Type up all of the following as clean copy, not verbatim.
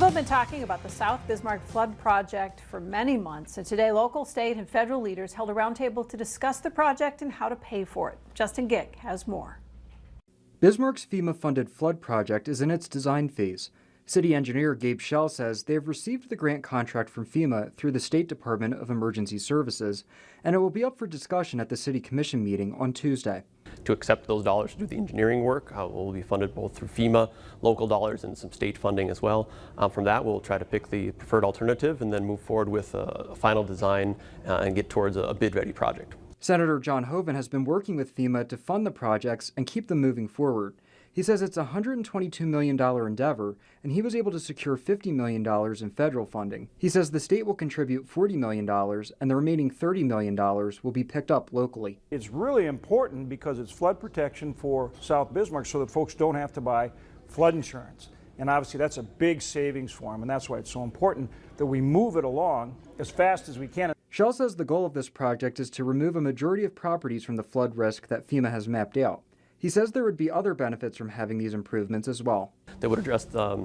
People have been talking about the South Bismarck flood project for many months, and today local, state, and federal leaders held a roundtable to discuss the project and how to pay for it. Justin Gick has more. Bismarck's FEMA-funded flood project is in its design phase. City engineer Gabe Schell says they have received the grant contract from FEMA through the State Department of Emergency Services, and it will be up for discussion at the City Commission meeting on Tuesday. To accept those dollars to do the engineering work will be funded both through FEMA, local dollars, and some state funding as well. From that, we'll try to pick the preferred alternative and then move forward with a final design and get towards a bid-ready project. Senator John Hoeven has been working with FEMA to fund the projects and keep them moving forward. He says it's a $122 million endeavor, and he was able to secure $50 million in federal funding. He says the state will contribute $40 million, and the remaining $30 million will be picked up locally. It's really important because it's flood protection for South Bismarck so that folks don't have to buy flood insurance. And obviously that's a big savings for them, and that's why it's so important that we move it along as fast as we can. Schell says the goal of this project is to remove a majority of properties from the flood risk that FEMA has mapped out. He says there would be other benefits from having these improvements as well. That would address the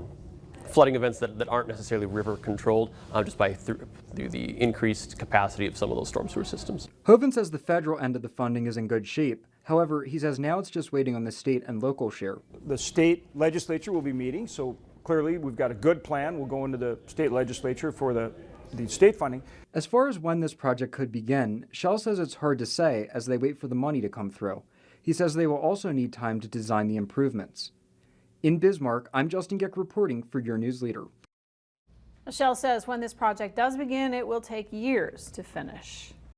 flooding events that aren't necessarily river controlled just by through the increased capacity of some of those storm sewer systems. Hoeven says the federal end of the funding is in good shape. However, he says now it's just waiting on the state and local share. The state legislature will be meeting, so clearly we've got a good plan. We'll go into the state legislature for the state funding. As far as when this project could begin, Schell says it's hard to say as they wait for the money to come through. He says they will also need time to design the improvements. In Bismarck, I'm Justin Gick reporting for your news leader. Schell says when this project does begin, it will take years to finish.